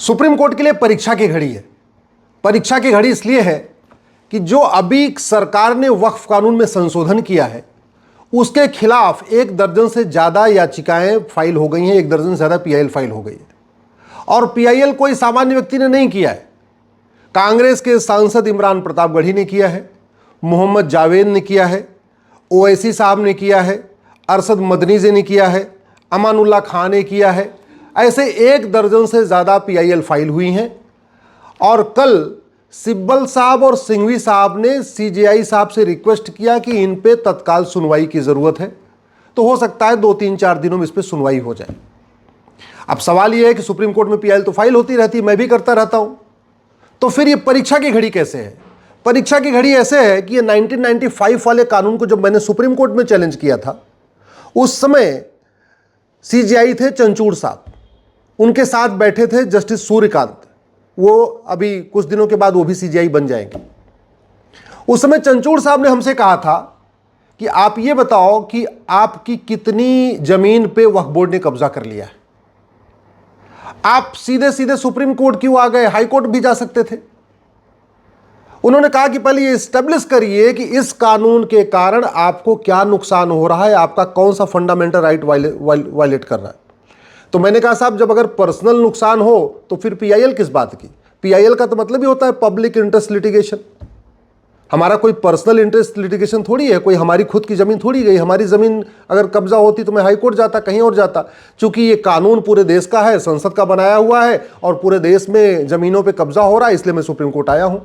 Supreme court के लिए परीक्षा की घड़ी है। परीक्षा की घड़ी इसलिए है कि जो अभी सरकार ने वक्फ कानून में संशोधन किया है उसके खिलाफ 1 दर्जन से ज़्यादा याचिकाएं फाइल हो गई हैं, 1 दर्जन से ज़्यादा पीआईएल फाइल हो गई है। और पीआईएल कोई सामान्य व्यक्ति ने नहीं किया है। कांग्रेस के सांसद इमरान प्रतापगढ़ी ने किया है, मोहम्मद जावेद ने किया है, ओवैसी साहब ने किया है, अरशद मदनी जी ने किया है, अमानुल्लाह खान ने किया है। ऐसे 1 दर्जन से ज़्यादा पीआईएल फाइल हुई हैं। और कल सिब्बल साहब और सिंघवी साहब ने सीजेआई साहब से रिक्वेस्ट किया कि इन पे तत्काल सुनवाई की ज़रूरत है, तो हो सकता है 2-3-4 दिनों में इस पर सुनवाई हो जाए। अब सवाल यह है कि सुप्रीम कोर्ट में पीआईएल तो फाइल होती रहती है, मैं भी करता रहता हूं, तो फिर ये परीक्षा की घड़ी कैसे है? परीक्षा की घड़ी ऐसे है कि ये 1995 वाले कानून को जब मैंने सुप्रीम कोर्ट में चैलेंज किया था, उस समय सीजेआई थे चंचूड़ साहब, उनके साथ बैठे थे जस्टिस सूर्यकांत, वो अभी कुछ दिनों के बाद वो भी सीजेआई बन जाएंगे। उस समय चंचूड़ साहब ने हमसे कहा था कि आप ये बताओ कि आपकी कितनी जमीन पे वक्फ बोर्ड ने कब्जा कर लिया है। आप सीधे सीधे सुप्रीम कोर्ट क्यों आ गए? हाई कोर्ट भी जा सकते थे। उन्होंने कहा कि पहले ये एस्टेब्लिश करिए कि इस कानून के कारण आपको क्या नुकसान हो रहा है, आपका कौन सा फंडामेंटल राइट वायलेट कर रहा है। तो मैंने कहा साहब, जब अगर पर्सनल नुकसान हो तो फिर पीआईएल किस बात की? पीआईएल का तो मतलब ही होता है पब्लिक इंटरेस्ट लिटिगेशन। हमारा कोई पर्सनल इंटरेस्ट लिटिगेशन थोड़ी है, कोई हमारी खुद की जमीन थोड़ी गई। हमारी जमीन अगर कब्जा होती तो मैं हाई कोर्ट जाता, कहीं और जाता। चूंकि ये कानून पूरे देश का है, संसद का बनाया हुआ है और पूरे देश में जमीनों पे कब्जा हो रहा है, इसलिए मैं सुप्रीम कोर्ट आया हूं।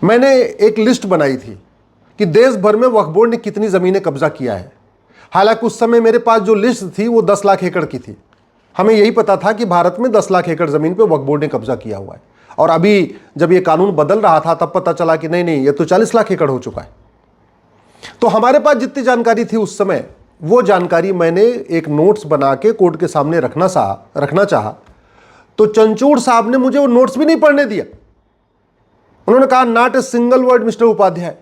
मैंने एक लिस्ट बनाई थी कि देश भर में वक्फ बोर्ड ने कितनी जमीनें कब्जा किया है। हालांकि उस समय मेरे पास जो लिस्ट थी वो 10 लाख एकड़ की थी। हमें यही पता था कि भारत में 10 लाख एकड़ जमीन पे वक्फ बोर्ड ने कब्जा किया हुआ है। और अभी जब ये कानून बदल रहा था तब पता चला कि नहीं, ये तो 40 लाख एकड़ हो चुका है। तो हमारे पास जितनी जानकारी थी उस समय, वो जानकारी मैंने एक नोट्स बना के कोर्ट के सामने रखना चाहा। तो चंचूड़ साहब ने मुझे वो नोट्स भी नहीं पढ़ने दिया। उन्होंने कहा, not a single word mister Upadhyay,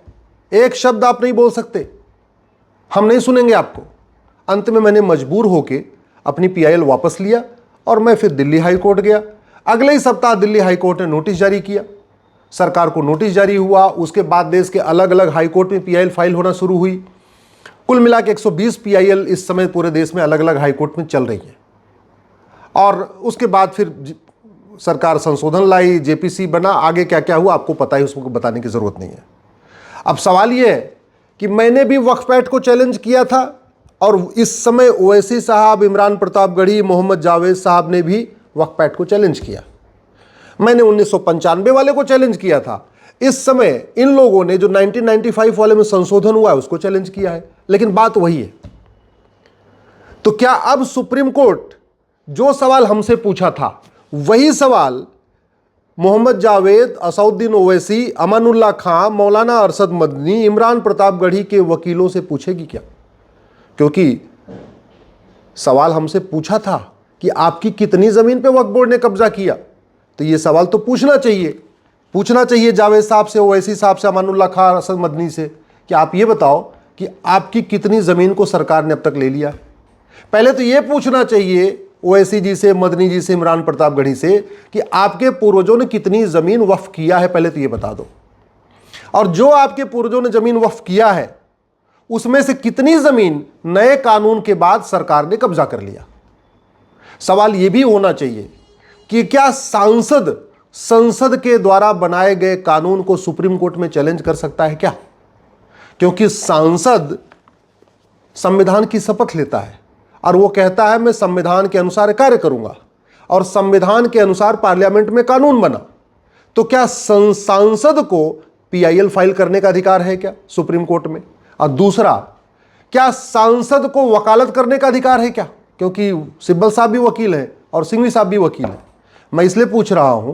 एक शब्द आप नहीं बोल सकते, हम नहीं सुनेंगे आपको। अंत में मैंने मजबूर होकर अपनी पीआईएल वापस लिया और मैं फिर दिल्ली हाई कोर्ट गया। अगले ही सप्ताह दिल्ली हाई कोर्ट ने नोटिस जारी किया, सरकार को नोटिस जारी हुआ। उसके बाद देश के अलग अलग हाई कोर्ट में पीआईएल फाइल होना शुरू हुई। कुल मिला के 120 पीआईएल इस समय पूरे देश में अलग अलग हाई कोर्ट में चल रही है। और उसके बाद फिर सरकार संशोधन लाई, जेपीसी बना, आगे क्या क्या हुआ आपको पता है, उसको बताने की जरूरत नहीं है। अब सवाल यह है कि मैंने भी वक्फ एक्ट को चैलेंज किया था और इस समय ओवैसी साहब, इमरान प्रतापगढ़ी, मोहम्मद जावेद साहब ने भी वक्फ एक्ट को चैलेंज किया। मैंने 1995 वाले को चैलेंज किया था। इस समय इन लोगों ने जो 1995 वाले में संशोधन हुआ है उसको चैलेंज किया है। लेकिन बात वही है। तो क्या अब सुप्रीम कोर्ट जो सवाल हमसे पूछा था वही सवाल मोहम्मद जावेद, असउद्दीन ओवैसी, अमानुल्लाह खान, मौलाना अरशद मदनी, इमरान प्रतापगढ़ी के वकीलों से पूछेगी क्या? क्योंकि सवाल हमसे पूछा था कि आपकी कितनी जमीन पे वक्फ बोर्ड ने कब्जा किया, तो ये सवाल तो पूछना चाहिए जावेद साहब से, ओवैसी साहब से, अमानुल्लाह खान, अरशद मदनी से कि आप ये बताओ कि आपकी कितनी जमीन को सरकार ने अब तक ले लिया। पहले तो ये पूछना चाहिए ओवैसी जी से, मदनी जी से, इमरान प्रतापगढ़ी से कि आपके पूर्वजों ने कितनी जमीन वक्फ किया है, पहले तो ये बता दो। और जो आपके पूर्वजों ने जमीन वक्फ किया है उसमें से कितनी जमीन नए कानून के बाद सरकार ने कब्जा कर लिया। सवाल यह भी होना चाहिए कि क्या सांसद संसद के द्वारा बनाए गए कानून को सुप्रीम कोर्ट में चैलेंज कर सकता है क्या? क्योंकि सांसद संविधान की शपथ लेता है और वो कहता है मैं संविधान के अनुसार कार्य करूंगा, और संविधान के अनुसार पार्लियामेंट में कानून बना। तो क्या सांसद को पीआईएल फाइल करने का अधिकार है क्या सुप्रीम कोर्ट में? और दूसरा, क्या सांसद को वकालत करने का अधिकार है क्या? क्योंकि सिब्बल साहब भी वकील हैं और सिंघवी साहब भी वकील हैं। मैं इसलिए पूछ रहा हूं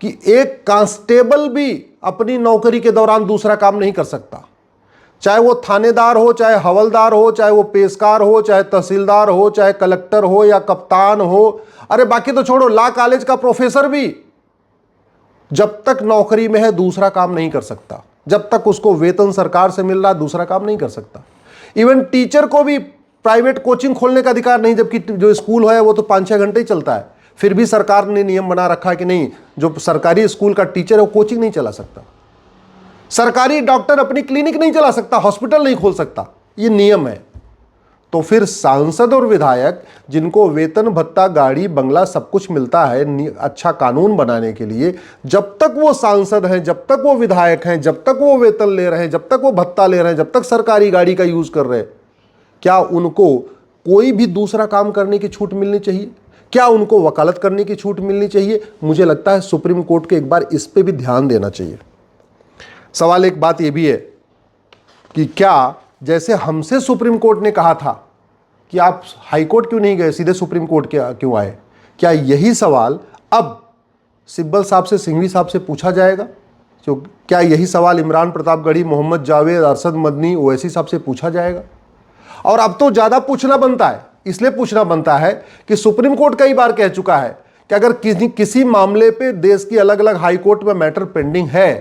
कि एक कांस्टेबल भी अपनी नौकरी के दौरान दूसरा काम नहीं कर सकता, चाहे वो थानेदार हो, चाहे हवलदार हो, चाहे वो पेशकार हो, चाहे तहसीलदार हो, चाहे कलेक्टर हो या कप्तान हो। अरे बाकी तो छोड़ो, लॉ कॉलेज का प्रोफेसर भी जब तक नौकरी में है दूसरा काम नहीं कर सकता। जब तक उसको वेतन सरकार से मिल रहा है दूसरा काम नहीं कर सकता। इवन टीचर को भी प्राइवेट कोचिंग खोलने का अधिकार नहीं, जबकि जो स्कूल है वो तो 5-6 घंटे ही चलता है। फिर भी सरकार ने नियम बना रखा है कि नहीं, जो सरकारी स्कूल का टीचर है वो कोचिंग नहीं चला सकता, सरकारी डॉक्टर अपनी क्लिनिक नहीं चला सकता, हॉस्पिटल नहीं खोल सकता, ये नियम है। तो फिर सांसद और विधायक जिनको वेतन भत्ता गाड़ी बंगला सब कुछ मिलता है अच्छा कानून बनाने के लिए, जब तक वो सांसद हैं, जब तक वो विधायक हैं, जब तक वो वेतन ले रहे हैं, जब तक वो भत्ता ले रहे हैं, जब तक सरकारी गाड़ी का यूज कर रहे हैं, क्या उनको कोई भी दूसरा काम करने की छूट मिलनी चाहिए? क्या उनको वकालत करने की छूट मिलनी चाहिए? मुझे लगता है सुप्रीम कोर्ट को एक बार इस पे भी ध्यान देना चाहिए। सवाल एक बात यह भी है कि क्या जैसे हमसे सुप्रीम कोर्ट ने कहा था कि आप हाई कोर्ट क्यों नहीं गए, सीधे सुप्रीम कोर्ट क्यों आए, क्या यही सवाल अब सिब्बल साहब से, सिंघवी साहब से पूछा जाएगा? तो क्या यही सवाल इमरान प्रतापगढ़ी, मोहम्मद जावेद, अरशद मदनी, ओवैसी साहब से पूछा जाएगा? और अब तो ज़्यादा पूछना बनता है, इसलिए पूछना बनता है कि सुप्रीम कोर्ट कई बार कह चुका है कि अगर किसी मामले पे देश की अलग अलग हाई कोर्ट में मैटर पेंडिंग है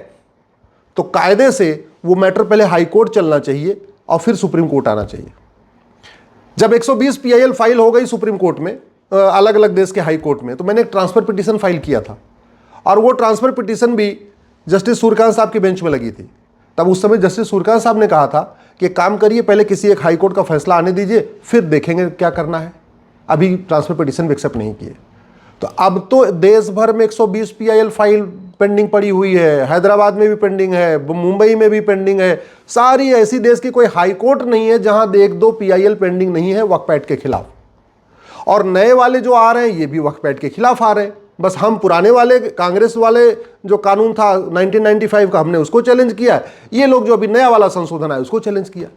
तो कायदे से वो मैटर पहले हाई कोर्ट चलना चाहिए और फिर सुप्रीम कोर्ट आना चाहिए। जब 120 PIL फाइल हो गई सुप्रीम कोर्ट में, अलग अलग देश के हाई कोर्ट में, तो मैंने एक ट्रांसफर पिटीशन फाइल किया था और वो ट्रांसफर पिटीशन भी जस्टिस सूर्यकांत साहब की बेंच में लगी थी। तब उस समय जस्टिस सूर्यकांत साहब ने कहा था कि काम करिए, पहले किसी एक हाई कोर्ट का फैसला आने दीजिए, फिर देखेंगे क्या करना है। अभी ट्रांसफर पिटीशन भी एक्सेप्ट नहीं किए। तो अब तो देश भर में 120 PIL फाइल पेंडिंग पड़ी हुई है, हैदराबाद में भी पेंडिंग है, मुंबई में भी पेंडिंग है। सारी ऐसी देश की कोई हाई कोर्ट नहीं है जहां 1-2 PIL पेंडिंग नहीं है वक्फ एक्ट के खिलाफ। और नए वाले जो आ रहे हैं ये भी वक्फ एक्ट के खिलाफ आ रहे हैं। बस हम पुराने वाले कांग्रेस वाले जो कानून था 1995 का, हमने उसको चैलेंज किया, ये लोग जो अभी नया वाला संशोधन है उसको चैलेंज किया।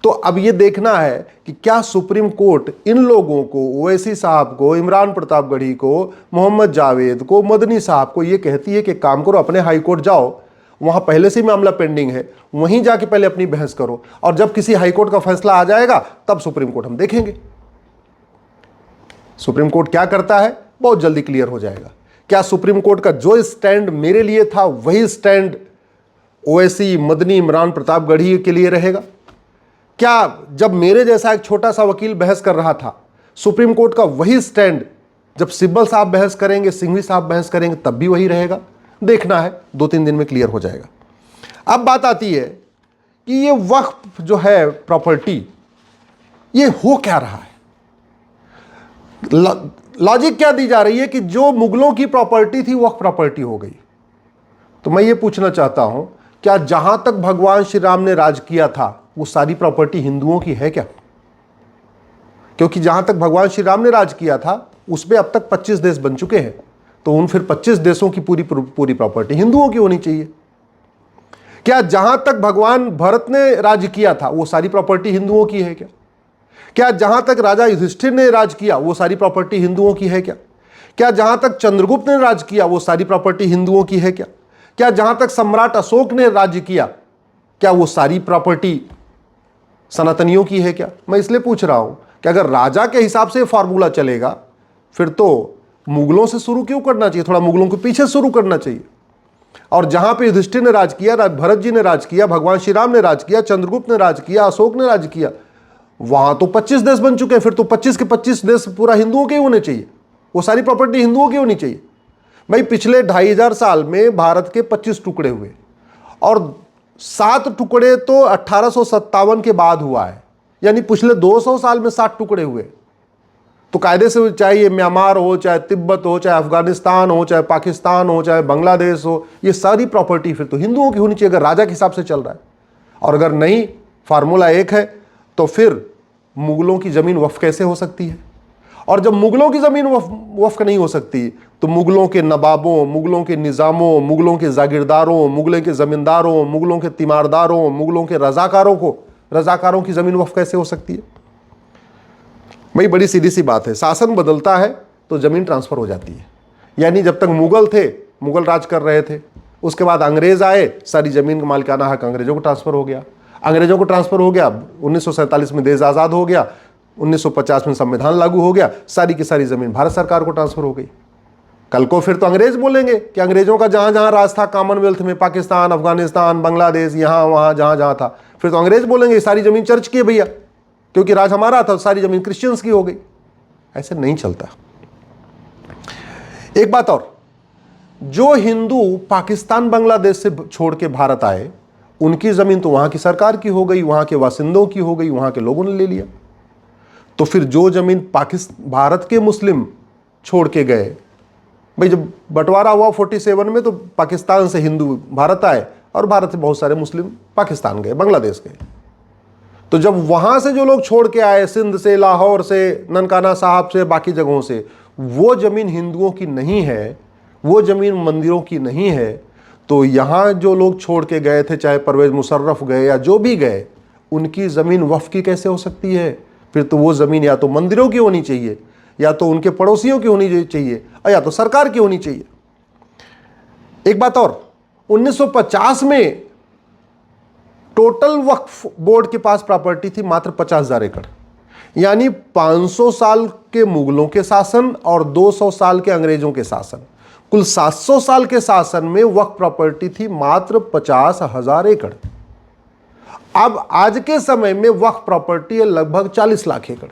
तो अब ये देखना है कि क्या सुप्रीम कोर्ट इन लोगों को, ओवैसी साहब को, इमरान प्रतापगढ़ी को, मोहम्मद जावेद को, मदनी साहब को ये कहती है कि काम करो, अपने हाई कोर्ट जाओ, वहां पहले से ही मामला पेंडिंग है, वहीं जाके पहले अपनी बहस करो, और जब किसी हाई कोर्ट का फैसला आ जाएगा तब सुप्रीम कोर्ट हम देखेंगे। सुप्रीम कोर्ट क्या करता है बहुत जल्दी क्लियर हो जाएगा। क्या सुप्रीम कोर्ट का जो स्टैंड मेरे लिए था वही स्टैंड ओवैसी, मदनी, इमरान प्रतापगढ़ी के लिए रहेगा? क्या जब मेरे जैसा एक छोटा सा वकील बहस कर रहा था, सुप्रीम कोर्ट का वही स्टैंड जब सिब्बल साहब बहस करेंगे, सिंघवी साहब बहस करेंगे, तब भी वही रहेगा? देखना है, 2-3 दिन में क्लियर हो जाएगा। अब बात आती है कि ये वक्फ जो है प्रॉपर्टी, ये हो क्या रहा है? लॉजिक क्या दी जा रही है कि जो मुगलों की प्रॉपर्टी थी वक्फ प्रॉपर्टी हो गई। तो मैं ये पूछना चाहता हूं, क्या जहां तक भगवान श्री राम ने राज किया था वो सारी प्रॉपर्टी हिंदुओं की है क्या? क्योंकि जहां तक भगवान श्री राम ने राज किया था उसमें अब तक 25 देश बन चुके हैं, तो उन फिर 25 देशों की पूरी प्रॉपर्टी हिंदुओं की होनी चाहिए। क्या जहां तक भगवान भरत ने राज किया था वो सारी प्रॉपर्टी हिंदुओं की है क्या? क्या जहां तक राजा युधिष्ठिर ने राज किया वो सारी प्रॉपर्टी हिंदुओं की है क्या? क्या जहां तक चंद्रगुप्त ने राज किया वो सारी प्रॉपर्टी हिंदुओं की है क्या? क्या जहां तक सम्राट अशोक ने राज्य किया क्या वो सारी प्रॉपर्टी सनातनियों की है क्या? मैं इसलिए पूछ रहा हूं कि अगर राजा के हिसाब से फॉर्मूला चलेगा फिर तो मुगलों से शुरू क्यों करना चाहिए, थोड़ा मुगलों के पीछे शुरू करना चाहिए। और जहां पे युधिष्ठिर ने राज किया, भरत जी ने राज किया, भगवान श्री राम ने राज किया, चंद्रगुप्त ने राज किया, अशोक ने राज किया, वहां तो 25 देश बन चुके हैं, फिर तो 25 के 25 देश पूरा हिंदुओं के ही होने चाहिए, वो सारी प्रॉपर्टी हिंदुओं की होनी चाहिए। भाई पिछले 2500 साल में भारत के 25 टुकड़े हुए और 7 टुकड़े तो 1857 के बाद हुआ है, यानी पिछले 200 साल में 7 टुकड़े हुए। तो कायदे से चाहे ये म्यांमार हो, चाहे तिब्बत हो, चाहे अफगानिस्तान हो, चाहे पाकिस्तान हो, चाहे बांग्लादेश हो, ये सारी प्रॉपर्टी फिर तो हिंदुओं की होनी चाहिए अगर राजा के हिसाब से चल रहा है। और अगर नहीं, फार्मूला एक है, तो फिर मुगलों की जमीन वक्फ कैसे हो सकती है? और जब मुगलों की जमीन वक्फ नहीं हो सकती तो मुगलों के नवाबों, मुगलों के निज़ामों, मुगलों के जागीरदारों, मुगलों के जमींदारों, मुगलों के तीमारदारों, मुगलों के रजाकारों की जमीन वक्फ कैसे हो सकती है? भाई बड़ी सीधी सी बात है, शासन बदलता है तो जमीन ट्रांसफर हो जाती है। यानी जब तक मुगल थे, मुगल राज कर रहे थे, उसके बाद अंग्रेज आए, सारी जमीन का मालिकाना हक अंग्रेजों को ट्रांसफर हो गया। अंग्रेजों को ट्रांसफर हो गया, 1947 में देश आज़ाद हो गया, 1950 में संविधान लागू हो गया, सारी की सारी जमीन भारत सरकार को ट्रांसफर हो गई। कल को फिर तो अंग्रेज बोलेंगे कि अंग्रेजों का जहां जहां राज था कॉमनवेल्थ में, पाकिस्तान, अफगानिस्तान, बांग्लादेश, यहां वहां जहां जहां था, फिर तो अंग्रेज बोलेंगे सारी जमीन चर्च की है भैया, क्योंकि राज हमारा था, सारी जमीन क्रिश्चियंस की हो गई। ऐसे नहीं चलता। एक बात और, जो हिंदू पाकिस्तान बांग्लादेश से छोड़ के भारत आए, उनकी जमीन तो वहां की सरकार की हो गई, वहां के बासिंदों की हो गई, वहां के लोगों ने ले लिया। तो फिर जो जमीन भारत के मुस्लिम छोड़ के गए, भाई जब बंटवारा हुआ 47 में, तो पाकिस्तान से हिंदू भारत आए और भारत से बहुत सारे मुस्लिम पाकिस्तान गए, बांग्लादेश गए। तो जब वहां से जो लोग छोड़ के आए, सिंध से, लाहौर से, ननकाना साहब से, बाकी जगहों से, वो जमीन हिंदुओं की नहीं है, वो जमीन मंदिरों की नहीं है, तो यहां जो लोग छोड़ के गए थे, चाहे परवेज मुशर्रफ गए या जो भी गए, उनकी जमीन वक्फ की कैसे हो सकती है? फिर तो वो जमीन या तो मंदिरों की होनी चाहिए, या तो उनके पड़ोसियों की होनी चाहिए, या तो सरकार की होनी चाहिए। एक बात और, 1950 में टोटल वक्फ बोर्ड के पास प्रॉपर्टी थी मात्र 50,000 एकड़, यानी 500 साल के मुगलों के शासन और 200 साल के अंग्रेजों के शासन, कुल 700 साल के शासन में वक्फ प्रॉपर्टी थी मात्र 50,000 एकड़। अब आज के समय में वक्फ प्रॉपर्टी है लगभग 40 लाख एकड़।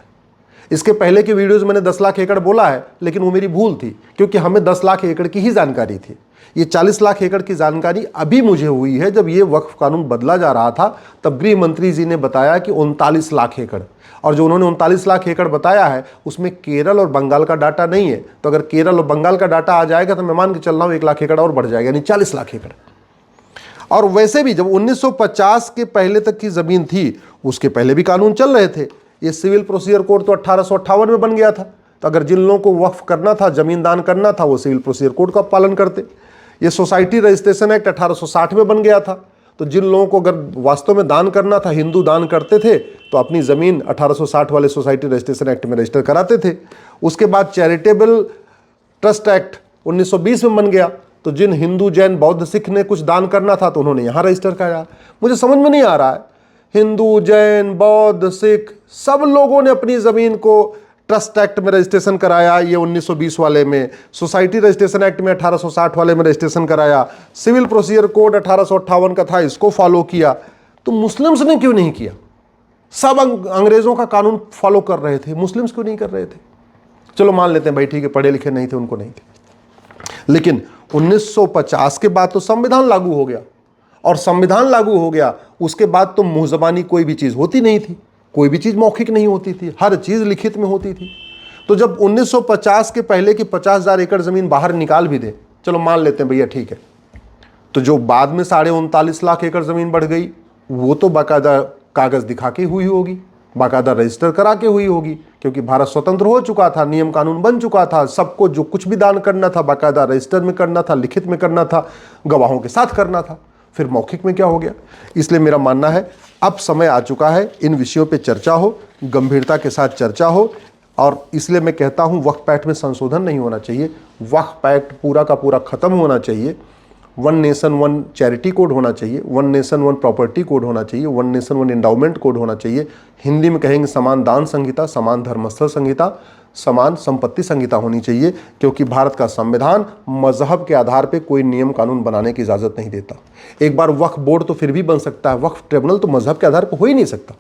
इसके पहले की वीडियोस मैंने 10 लाख एकड़ बोला है, लेकिन वो मेरी भूल थी, क्योंकि हमें 10 लाख एकड़ की ही जानकारी थी। ये 40 लाख एकड़ की जानकारी अभी मुझे हुई है, जब ये वक्फ कानून बदला जा रहा था, तब गृह मंत्री जी ने बताया कि 39 लाख एकड़, और जो उन्होंने 39 लाख एकड़ बताया है, उसमें केरल और बंगाल का डाटा नहीं है। तो अगर केरल और बंगाल का डाटा आ जाएगा तो मैं मान के चल रहा हूँ 1 लाख एकड़ और बढ़ जाएगा, यानी 40 लाख एकड़। और वैसे भी जब 1950 के पहले तक की ज़मीन थी, उसके पहले भी कानून चल रहे थे। ये सिविल प्रोसीजर कोड तो 1858 में बन गया था, तो अगर जिन लोगों को वक्फ करना था, जमीन दान करना था, वो सिविल प्रोसीजर कोड का पालन करते। ये सोसाइटी रजिस्ट्रेशन एक्ट 1860 में बन गया था, तो जिन लोगों को अगर वास्तव में दान करना था, हिंदू दान करते थे, तो अपनी ज़मीन 1860 वाले सोसाइटी रजिस्ट्रेशन एक्ट में रजिस्टर कराते थे। उसके बाद चैरिटेबल ट्रस्ट एक्ट 1920 में बन गया, तो जिन हिंदू, जैन, बौद्ध, सिख ने कुछ दान करना था, तो उन्होंने यहाँ रजिस्टर कराया। मुझे समझ में नहीं आ रहा है, हिंदू, जैन, बौद्ध, सिख सब लोगों ने अपनी ज़मीन को ट्रस्ट एक्ट में रजिस्ट्रेशन कराया, ये 1920 वाले में, सोसाइटी रजिस्ट्रेशन एक्ट में 1860 वाले में रजिस्ट्रेशन कराया, सिविल प्रोसीजर कोड 1858 का था, इसको फॉलो किया। तो मुस्लिम्स ने क्यों नहीं किया? सब अंग्रेज़ों का कानून फॉलो कर रहे थे, मुस्लिम्स क्यों नहीं कर रहे थे? चलो मान लेते हैं भाई, ठीक है, पढ़े लिखे नहीं थे, उनको नहीं थे। लेकिन 1950 के बाद तो संविधान लागू हो गया, और संविधान लागू हो गया उसके बाद तो मुंह ज़बानी कोई भी चीज़ होती नहीं थी, कोई भी चीज़ मौखिक नहीं होती थी, हर चीज़ लिखित में होती थी। तो जब 1950 के पहले की 50,000 एकड़ ज़मीन बाहर निकाल भी दे, चलो मान लेते हैं भैया ठीक है, तो जो बाद में 39.5 लाख एकड़ ज़मीन बढ़ गई, वो तो बाकायदा कागज़ दिखा के हुई होगी, बाकायदा रजिस्टर करा के हुई होगी, क्योंकि भारत स्वतंत्र हो चुका था, नियम कानून बन चुका था, सबको जो कुछ भी दान करना था बाकायदा रजिस्टर में करना था, लिखित में करना था, गवाहों के साथ करना था। फिर मौखिक में क्या हो गया? इसलिए मेरा मानना है अब समय आ चुका है, इन विषयों पे चर्चा हो, गंभीरता के साथ चर्चा हो। और इसलिए मैं कहता हूँ वक्फ एक्ट में संशोधन नहीं होना चाहिए, वक्फ एक्ट पूरा का पूरा ख़त्म होना चाहिए। 1 नेशन 1 चैरिटी कोड होना चाहिए, 1 नेशन 1 प्रॉपर्टी कोड होना चाहिए, 1 नेशन 1 एंडाउमेंट कोड होना चाहिए। हिंदी में कहेंगे समान दान संहिता, समान धर्मस्थल संहिता, समान संपत्ति संहिता होनी चाहिए, क्योंकि भारत का संविधान मजहब के आधार पे कोई नियम कानून बनाने की इजाज़त नहीं देता। एक बार वक्फ बोर्ड तो फिर भी बन सकता है, वक्फ ट्रिब्यूनल तो मजहब के आधार पर हो ही नहीं सकता,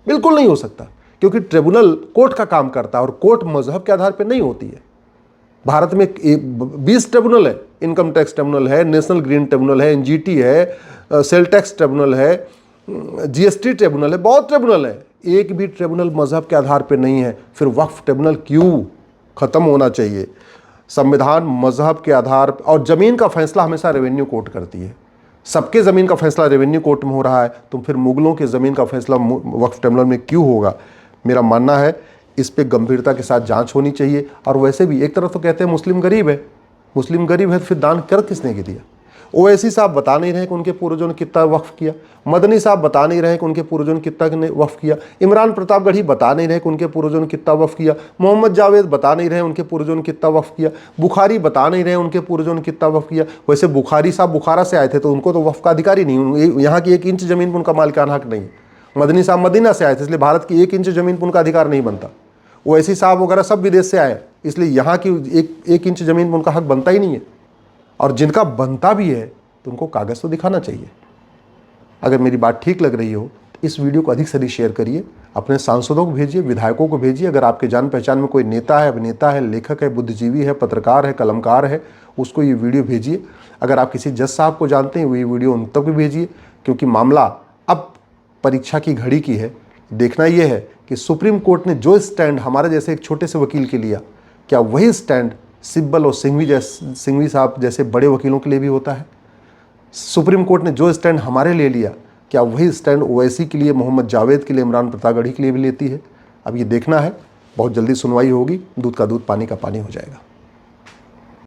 बिल्कुल नहीं हो सकता, क्योंकि ट्रिब्यूनल कोर्ट का काम करता है और कोर्ट मजहब के आधार पर नहीं होती है। भारत में 20 ट्रिब्यूनल है, इनकम टैक्स ट्रिब्यूनल है, नेशनल ग्रीन ट्रिब्यूनल है, एनजीटी है, सेल टैक्स ट्रिब्यूनल है, जीएसटी ट्रिब्यूनल है, बहुत ट्रिब्यूनल है, एक भी ट्रिब्यूनल मजहब के आधार पर नहीं है। फिर वक्फ ट्रिब्यूनल क्यों? ख़त्म होना चाहिए। संविधान मजहब के आधार पर, और ज़मीन का फैसला हमेशा रेवेन्यू कोर्ट करती है। सबके ज़मीन का फैसला रेवेन्यू कोर्ट में हो रहा है, तो फिर मुगलों के ज़मीन का फैसला वक्फ ट्रिब्यूनल में क्यों होगा? मेरा मानना है इस पे गंभीरता के साथ जांच होनी चाहिए। और वैसे भी एक तरफ तो कहते हैं मुस्लिम गरीब है, मुस्लिम गरीब है, तो फिर दान कर किसने दिया? ओवैसी साहब बता नहीं रहे कि उनके पूर्वजों ने कितना वक्फ किया, मदनी साहब बता नहीं रहे कि उनके पूर्वजों ने कितना वक्फ किया, इमरान प्रतापगढ़ी बता नहीं रहे कि उनके पूर्वजों ने कितना वक्फ किया, मोहम्मद जावेद बता नहीं रहे उनके पूर्वजों ने कितना वक्फ किया, बुखारी बता नहीं रहे उनके पूर्वजों ने कितना वक्फ किया। वैसे बुखारी साहब बुखारा से आए थे, तो उनको तो वक्फ का अधिकार ही नहीं, यहाँ की 1 इंच ज़मीन पर उनका मालिकाना हक नहीं। मदनी साहब मदीना से आए थे, इसलिए भारत की 1 इंच ज़मीन पर उनका अधिकार नहीं बनता। ओवैसी साहब वगैरह सब विदेश से आए, इसलिए यहाँ की एक इंच ज़मीन पर उनका हक बनता ही नहीं है। और जिनका बनता भी है तो उनको कागज़ तो दिखाना चाहिए। अगर मेरी बात ठीक लग रही हो तो इस वीडियो को अधिक से अधिक शेयर करिए, अपने सांसदों को भेजिए, विधायकों को भेजिए। अगर आपके जान पहचान में कोई नेता है, अभिनेता है, लेखक है, बुद्धिजीवी है, पत्रकार है, कलमकार है, उसको ये वीडियो भेजिए। अगर आप किसी जज साहब को जानते हैं, वही वीडियो उन तक भी भेजिए, क्योंकि मामला अब परीक्षा की घड़ी की है। देखना यह है कि सुप्रीम कोर्ट ने जो स्टैंड हमारे जैसे एक छोटे से वकील के लिया, क्या वही स्टैंड सिब्बल और सिंघवी साहब जैसे बड़े वकीलों के लिए भी होता है? सुप्रीम कोर्ट ने जो स्टैंड हमारे लिए लिया, क्या वही स्टैंड ओवैसी के लिए, मोहम्मद जावेद के लिए, इमरान प्रतापगढ़ी के लिए भी लेती है? अब ये देखना है। बहुत जल्दी सुनवाई होगी, दूध का दूध पानी का पानी हो जाएगा।